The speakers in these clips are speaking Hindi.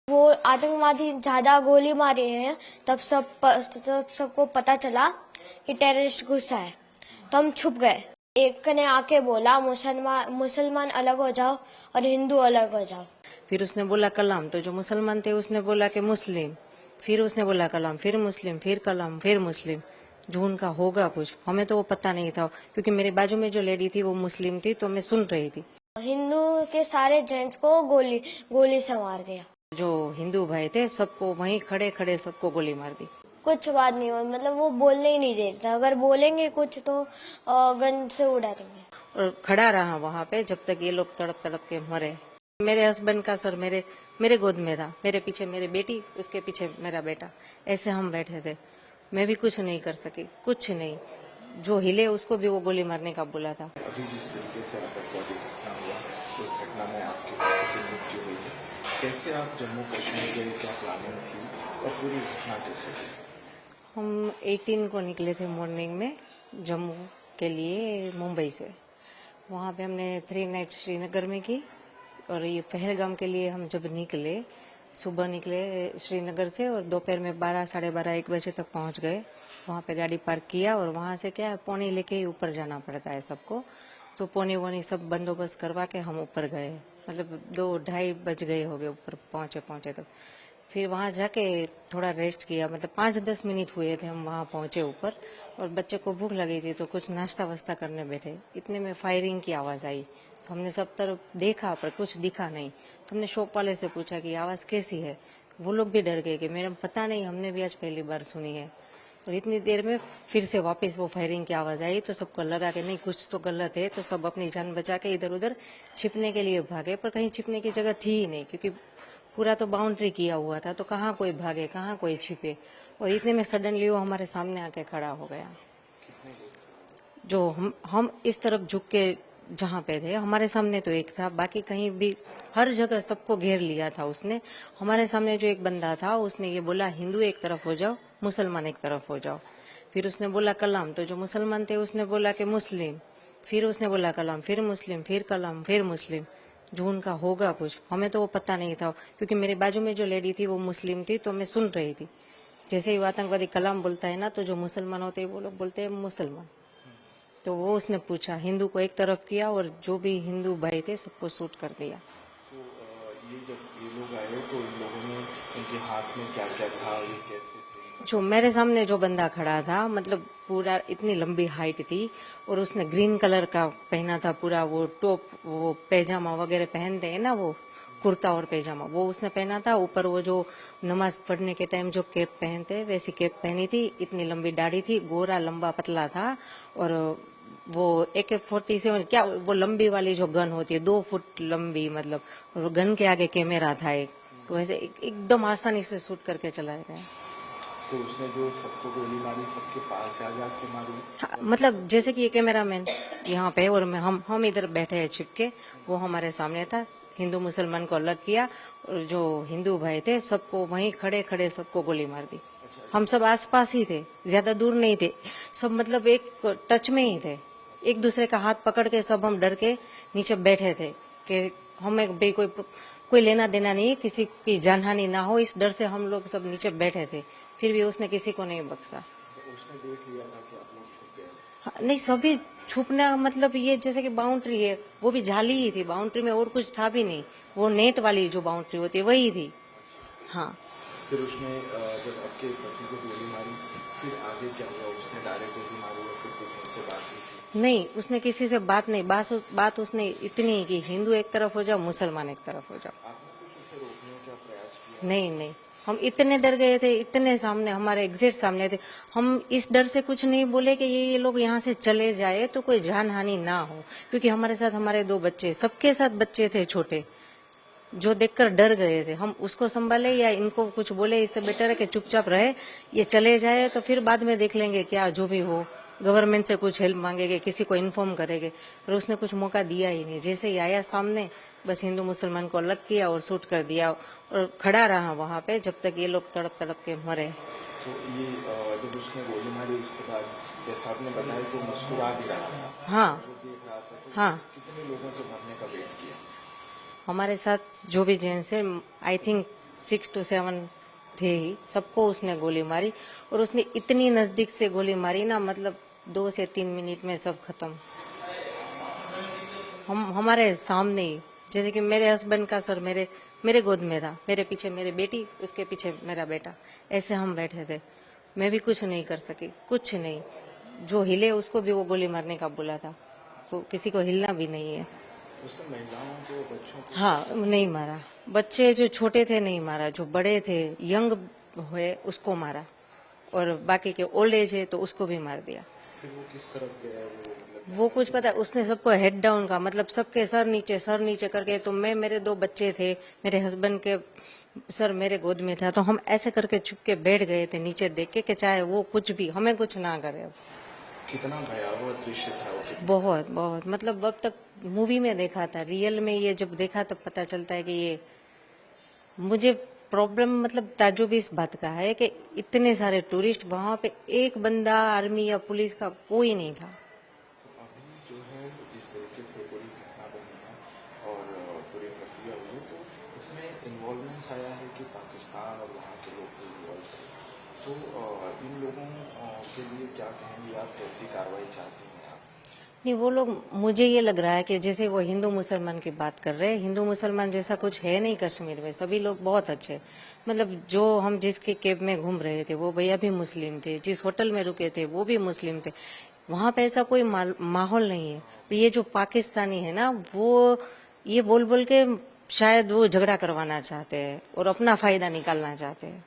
वो आतंकवादी ज्यादा गोली मारे हैं तब सबको पता चला कि टेररिस्ट घुसा है, तो हम छुप गए। एक ने आके बोला मुसलमान अलग हो जाओ और हिंदू अलग हो जाओ। फिर उसने बोला कलाम, तो जो मुसलमान थे उसने बोला कि मुस्लिम, फिर उसने बोला कलाम, फिर मुस्लिम, फिर कलाम, फिर मुस्लिम। जो उनका होगा कुछ, हमें तो वो पता नहीं था, क्योंकि मेरे बाजू में जो लेडी थी वो मुस्लिम थी, तो मैं सुन रही थी। हिंदू के सारे जेंट्स को गोली से मार दिया। जो हिंदू भाई थे सबको वहीं खड़े खड़े सबको गोली मार दी। कुछ बात नहीं हुई, मतलब वो बोलने ही नहीं देता, अगर बोलेंगे कुछ तो गन से उड़ा देंगे। और खड़ा रहा वहाँ पे जब तक ये लोग तड़प तड़प के मरे। मेरे हस्बैंड का सर मेरे गोद में था, मेरे पीछे मेरी बेटी, उसके पीछे मेरा बेटा, ऐसे हम बैठे थे। मैं भी कुछ नहीं कर सकी, कुछ नहीं। जो हिले उसको भी वो गोली मारने का बोला था। अभी जिस तरीके से आतंकवादी घटना हुआ, उस घटना में आपके बेटे की मृत्यु हुई है, कैसे आप जम्मू कश्मीर गए, क्या प्लानिंग थी और पूरी घटना कैसे हुई? हम 18 को निकले थे मॉर्निंग में जम्मू के लिए मुंबई से। वहाँ पे हमने 3 नाइट श्रीनगर में की, और ये पहलगाम के लिए हम जब निकले, सुबह निकले श्रीनगर से और दोपहर में 12, साढ़े 12, 1 बजे तक पहुँच गए। वहाँ पे गाड़ी पार्क किया और वहाँ से क्या पौनी लेके ही ऊपर जाना पड़ता है सबको, तो पौनी वोनी सब बंदोबस्त करवा के हम ऊपर गए। मतलब 2-2:30 बज गए हो गए ऊपर पहुँचे तब। फिर वहाँ जाके थोड़ा रेस्ट किया, मतलब 5-10 मिनट हुए थे हम वहाँ पहुँचे ऊपर, और बच्चे को भूख लगी थी तो कुछ नाश्ता वास्ता करने बैठे। इतने में फायरिंग की आवाज़ आई, तो हमने सब तरफ देखा पर कुछ दिखा नहीं। तो हमने शॉप वाले से पूछा कि आवाज़ कैसी है। वो लोग भी डर गए कि मैडम पता नहीं, हमने भी आज पहली बार सुनी है। और इतनी देर में फिर से वापस वो फायरिंग की आवाज़ आई, तो सबको लगा कि नहीं कुछ तो गलत है, तो सब अपनी जान बचा के इधर उधर छिपने के लिए भागे। पर कहीं छिपने की जगह थी ही नहीं, क्योंकि पूरा तो बाउंड्री किया हुआ था, तो कहाँ कोई भागे, कहाँ कोई छिपे। और इतने में सडनली वो हमारे सामने आके खड़ा हो गया। जो हम इस तरफ झुक के जहाँ पे थे, हमारे सामने तो एक था, बाकी कहीं भी हर जगह सबको घेर लिया था उसने। हमारे सामने जो एक बंदा था उसने ये बोला हिंदू एक तरफ हो जाओ, मुसलमान एक तरफ हो जाओ। फिर उसने बोला कलाम, तो जो मुसलमान थे उसने बोला कि मुस्लिम, फिर उसने बोला कलाम, फिर मुस्लिम, फिर कलाम, फिर मुस्लिम। जो उनका होगा कुछ, हमें तो वो पता नहीं था, क्योंकि मेरे बाजू में जो लेडी थी वो मुस्लिम थी, तो मैं सुन रही थी। जैसे ही वो आतंकवादी कलाम बोलता है ना, तो जो मुसलमान होते हैं वो लोग बोलते हैं मुसलमान। तो वो उसने पूछा, हिंदू को एक तरफ किया और जो भी हिंदू भाई थे सबको शूट कर दिया। तो ये जब ये लोग आए तो इन लोगों ने उनके हाथ में क्या क्या था, ये कैसे थे? जो मेरे सामने जो बंदा खड़ा था, मतलब पूरा इतनी लंबी हाइट थी, और उसने ग्रीन कलर का पहना था पूरा, वो टॉप, वो पैजामा वगैरह पहनते हैं ना, वो कुर्ता और पैजामा, वो उसने पहना था। ऊपर वो जो नमाज पढ़ने के टाइम जो कैप पहनते हैं वैसी कैप पहनी थी। इतनी लंबी दाढ़ी थी, गोरा लंबा पतला था। और वो AK-47 क्या, वो लंबी वाली जो गन होती है 2 फुट लंबी, मतलब, और गन के आगे कैमरा था एक, तो ऐसे एकदम आसानी से शूट करके चलाया गया। तो उसने जो सबको गोली मारी, सबके पास जाके मारी? हाँ, मतलब जैसे कि ये कैमरामैन यहाँ पे और हम इधर बैठे हैं छिपके, वो हमारे सामने था। हिंदू मुसलमान को अलग किया, और जो हिंदू भाई थे सबको वहीं खड़े खड़े सबको गोली मार दी। हम सब आसपास ही थे, ज्यादा दूर नहीं थे, सब मतलब एक टच में ही थे। एक दूसरे का हाथ पकड़ के सब हम डर के नीचे बैठे थे कि हमें भाई कोई लेना देना नहीं, किसी की जानहानि ना हो, इस डर से हम लोग सब नीचे बैठे थे। फिर भी उसने किसी को नहीं बख्शा। तो उसने देख लिया था कि आप लोग छुप गए? हाँ, नहीं, सभी छुपना मतलब ये जैसे कि बाउंड्री है, वो भी जाली ही थी, बाउंड्री में और कुछ था भी नहीं। वो नेट वाली जो बाउंड्री होती है वही थी। हाँ। फिर उसने जब आपके पति को गोली मारी, फिर आगे क्या हुआ? उसने डायरेक्ट गोली मारी या फिर कुछ उनसे बात हुई थी? नहीं, उसने किसी से बात नहीं, बात उसने इतनी कि हिंदू एक तरफ हो जाओ, मुसलमान एक तरफ हो जाओ। आपने कुछ उसे रोकने का प्रयास किया? नहीं, हम इतने डर गए थे, इतने सामने, हमारे एग्जैक्ट सामने थे। हम इस डर से कुछ नहीं बोले कि ये लोग यहाँ से चले जाए तो कोई जान हानि ना हो, क्योंकि हमारे साथ हमारे 2 बच्चे, सबके साथ बच्चे थे छोटे, जो देखकर डर गए थे। हम उसको संभाले या इनको कुछ बोले, इससे बेटर है कि चुपचाप रहे, ये चले जाए तो फिर बाद में देख लेंगे, क्या जो भी हो, गवर्नमेंट से कुछ हेल्प मांगेंगे, किसी को इन्फॉर्म करेंगे। पर उसने कुछ मौका दिया ही नहीं। जैसे ही आया सामने, बस हिंदू मुसलमान को अलग किया और शूट कर दिया, और खड़ा रहा वहां पे जब तक ये लोग तड़प तड़प के मरे। तो ये जब उसने गोली मारी उसके बाद, जैसा आपने बताया, तो मुस्कुरा भी रहा था, हाँ, जो देख रहा था, तो हाँ। कितने लोगों के मरने का वेट किया? हमारे साथ जो भी जेंट्स है, आई थिंक 6 to 7 थे ही, सबको उसने गोली मारी। और उसने इतनी नजदीक से गोली मारी ना, मतलब 2 से 3 मिनट में सब खत्म। हमारे सामने ही, जैसे कि मेरे हस्बैंड का सर मेरे गोद में था, मेरे पीछे मेरी बेटी, उसके पीछे मेरा बेटा, ऐसे हम बैठे थे। मैं भी कुछ नहीं कर सकी, कुछ नहीं। जो हिले उसको भी वो गोली मारने का बोला था, किसी को हिलना भी नहीं है। उसने महिलाओं को, बच्चों को? हाँ, नहीं मारा। बच्चे जो छोटे थे नहीं मारा, जो बड़े थे, यंग हुए, उसको मारा। और बाकी के ओल्ड एज है तो उसको भी मार दिया। फिर वो किस तरफ गया? वो कुछ पता, उसने सबको हेड डाउन का, मतलब सबके सर नीचे करके। तो मेरे 2 बच्चे थे, मेरे हस्बैंड के सर मेरे गोद में था, तो हम ऐसे करके चुप के बैठ गए थे नीचे देख के, कि चाहे वो कुछ भी हमें कुछ ना करे। अब कितना भयावह दृश्य था वो? बहुत बहुत, मतलब अब तक मूवी में देखा था, रियल में ये जब देखा तब पता चलता है कि ये मुझे प्रॉब्लम, मतलब ताज्जुब इस बात का है कि इतने सारे टूरिस्ट, वहां पे एक बंदा आर्मी या पुलिस का कोई नहीं था। तो अभी जो है जिस तरीके से पूरी घटना बनी है और पूरी प्रक्रिया हुई, तो इसमें इन्वॉल्वमेंट्स आया है कि पाकिस्तान और वहाँ के लोग भी इन्वॉल्व थे। तो इन लोगों के लिए क्या कहेंगे आप, कैसी कार्रवाई चाहती हैं आप? नहीं, वो लोग, मुझे ये लग रहा है कि जैसे वो हिंदू मुसलमान की बात कर रहे हैं, हिंदू मुसलमान जैसा कुछ है नहीं कश्मीर में। सभी लोग बहुत अच्छे, मतलब जो हम जिसके कैब में घूम रहे थे वो भैया भी मुस्लिम थे, जिस होटल में रुके थे वो भी मुस्लिम थे। वहां पे ऐसा कोई माहौल नहीं है। ये जो पाकिस्तानी है ना, वो ये बोल बोल के शायद वो झगड़ा करवाना चाहते हैं और अपना फायदा निकालना चाहते हैं।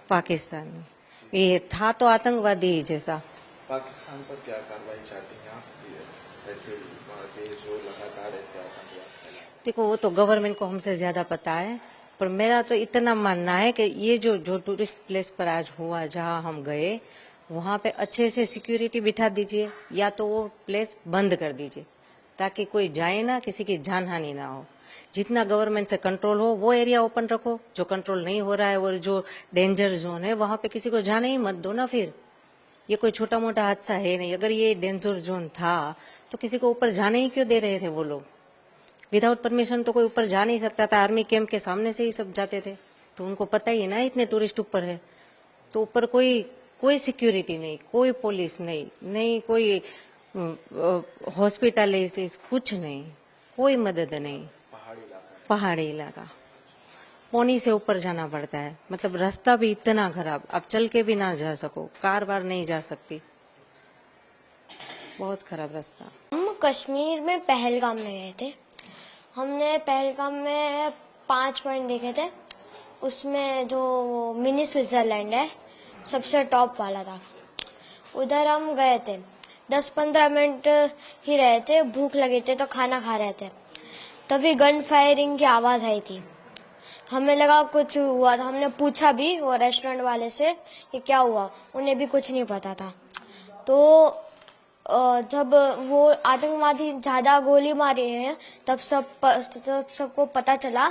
पाकिस्तानी ये था तो आतंकवादी ही जैसा। पाकिस्तान पर क्या कार्रवाई चाहती हैं आप? ऐसे देश जो लगातार ऐसे आतंकवाद फैला। देखो, वो तो गवर्नमेंट को हमसे ज्यादा पता है, पर मेरा तो इतना मानना है कि ये जो टूरिस्ट प्लेस पर आज हुआ, जहां हम गए, वहां पे अच्छे से सिक्योरिटी बिठा दीजिए, या तो वो प्लेस बंद कर दीजिए, ताकि कोई जाए ना, किसी की जान हानि ना हो। जितना गवर्नमेंट से कंट्रोल हो वो एरिया ओपन रखो, जो कंट्रोल नहीं हो रहा है और जो डेंजर जोन है वहां पे किसी को जाने ही मत दो ना। फिर ये कोई छोटा मोटा हादसा है नहीं। अगर ये डेंजर जोन था तो किसी को ऊपर जाने ही क्यों दे रहे थे वो लोग? विदाउट परमिशन तो कोई ऊपर जा नहीं सकता था। आर्मी कैंप के सामने से ही सब जाते थे, तो उनको पता ही है ना इतने टूरिस्ट ऊपर है। तो ऊपर कोई सिक्योरिटी नहीं, कोई पुलिस नहीं कोई हॉस्पिटल, कुछ नहीं, कोई मदद नहीं। पहाड़ी इलाका, पौनी से ऊपर जाना पड़ता है, मतलब रास्ता भी इतना खराब, आप चल के भी ना जा सको, कार बार नहीं जा सकती, बहुत खराब रास्ता। हम कश्मीर में पहलगाम में गए थे। हमने पहलगाम में 5 पॉइंट देखे थे। उसमें जो मिनी स्विट्जरलैंड है सबसे टॉप वाला था, उधर हम गए थे। 10-15 मिनट ही रहे थे, भूख लगी थी तो खाना खा रहे थे, तभी गन फायरिंग की आवाज आई थी। हमें लगा कुछ हुआ था, हमने पूछा भी वो रेस्टोरेंट वाले से कि क्या हुआ, उन्हें भी कुछ नहीं पता था। तो जब वो आतंकवादी ज्यादा गोली मारी है तब सबको पता चला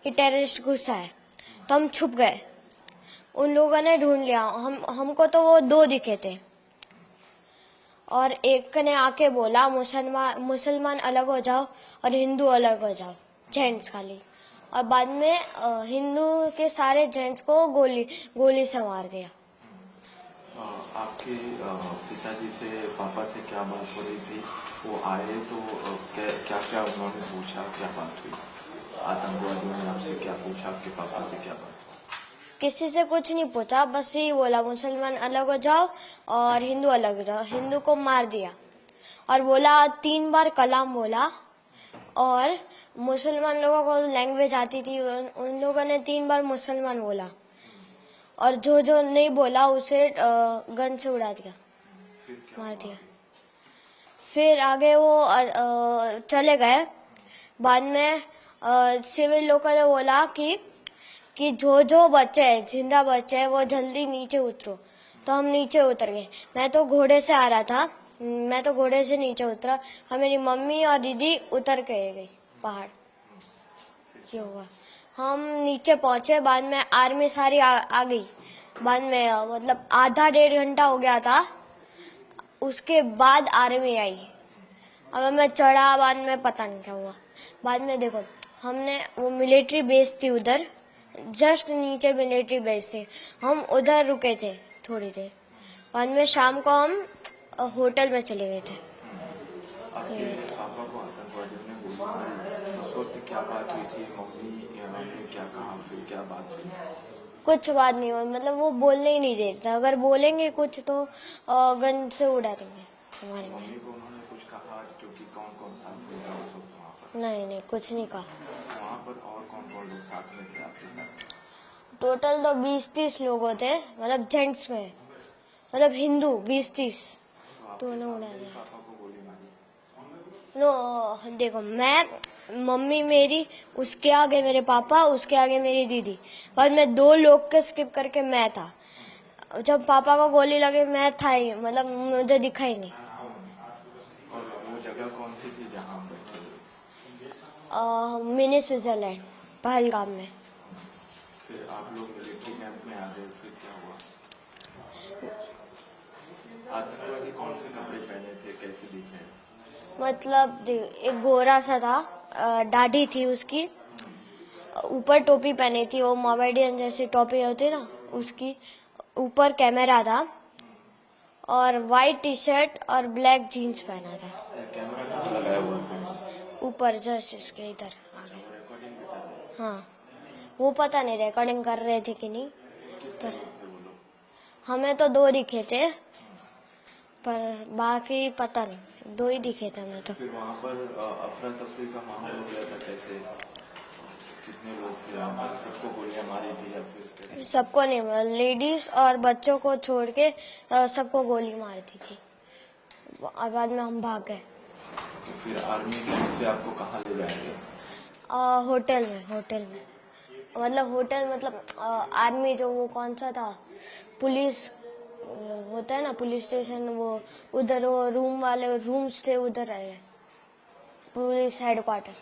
कि टेररिस्ट घुसा है, तो हम छुप गए। उन लोगों ने ढूंढ लिया, हमको तो वो 2 दिखे थे, और एक ने आके बोला मुसलमान अलग हो जाओ और हिंदू अलग हो जाओ, जेंट्स खाली। और बाद में हिंदू के सारे जेंट्स को गोली से मार दिया। आपके पिताजी से, पापा से क्या बात हो रही थी? वो आए तो क्या क्या उन्होंने पूछा, क्या बात हुई? आतंकवादियों ने आपसे क्या पूछा, आपके पापा से क्या बात? किसी से कुछ नहीं पूछा, बस यही बोला मुसलमान अलग हो जाओ और हिंदू अलग हो जाओ। हिंदू को मार दिया और बोला 3 बार कलाम बोला, और मुसलमान लोगों को लैंग्वेज आती थी, उन लोगों ने 3 बार मुसलमान बोला, और जो नहीं बोला उसे गन से उड़ा दिया, मार दिया। फिर आगे वो चले गए। बाद में सिविल लोगों ने बोला कि जो बच्चे हैं, जिंदा बच्चे हैं, वो जल्दी नीचे उतरो। तो हम नीचे उतर गए। मैं तो घोड़े से आ रहा था, मैं तो घोड़े से नीचे उतरा, और मेरी मम्मी और दीदी उतर के गई पहाड़। ये हुआ, हम नीचे पहुंचे। बाद में आर्मी सारी आ गई। बाद में मतलब आधा 1.5 घंटा हो गया था, उसके बाद आर्मी आई। अब मैं चढ़ा, बाद में पता नहीं क्या हुआ। बाद में देखो हमने वो मिलिट्री बेस थी उधर, जस्ट नीचे मिलिट्री बेस थे, हम उधर रुके थे थोड़ी देर। बाद में शाम को हम होटल में चले गए थे। आपके पापा को आतंकवादियों ने गोली मारी, उस वक्त क्या बात हुई थी? मम्मी या ने क्या कहा, फिर क्या बात हुई? कुछ बात नहीं हुई, मतलब वो बोलने ही नहीं देते, अगर बोलेंगे कुछ तो गन से उड़ा देंगे हमारे में। मम्मी को उन्होंने कुछ कहा क्योंकि कौन कौन साथ में था उस वक्त वहाँ पर? नहीं, कुछ नहीं कहा। वहाँ पर और कौन कौन लोग साथ में थे आपके साथ? टोटल तो 20-30 लोग थे, मतलब जेंट्स में, मतलब हिंदू 20-30 तो उन्हें उड़ा दिया। पापा को गोली मारी? नो देखो, मैं, मम्मी मेरी, उसके आगे मेरे पापा, उसके आगे मेरी दीदी, और मैं 2 लोग के स्किप करके मैं था। जब पापा को गोली लगे मैं था ही, मतलब मुझे दिखा ही नहीं। और वो जगह कौन सी थी जहाँ आप बैठे थे? मिनी स्विट्जरलैंड, पहलगाम में। फिर आप लोग मिलिट्री कैंप में आ गए, फिर क्या हुआ? आतंकवादी कौन से कपड़े पहने थे, कैसे दिखे? मतलब एक गोरा सा था, दाढ़ी थी उसकी, ऊपर टोपी पहनी थी, वो मोमेडियन जैसी टोपी होती ना उसकी, ऊपर कैमरा था, और वाइट टी शर्ट और ब्लैक जीन्स पहना था। कैमरा कहाँ लगाया हुआ था? ऊपर जस्ट इसके इधर आगे। रिकॉर्डिंग भी कर रहे थे? हाँ, वो पता नहीं रिकॉर्डिंग कर रहे थे कि नहीं, कितने लोग थे वो लोग? हमें तो 2 दिखे थे, पर बाकी पता नहीं, 2 ही दिखे थे हमें तो। फिर वहाँ पर अफरा तफरी का माहौल हो गया था, कैसे? कितने लोग थे वहाँ पर? सबको गोलियां मारी थी या फिर कैसे? सबको नहीं, लेडीज और बच्चों को छोड़ के सबको गोली मारती थी, और बाद में हम भाग गए। तो फिर आर्मी कैंप से आपको कहाँ ले जाएंगे? होटल में, मतलब होटल, मतलब आर्मी जो वो कौन सा था, पुलिस होता है ना, पुलिस स्टेशन, वो उधर वो रूम वाले रूम्स थे, उधर आए, पुलिस हेडक्वार्टर।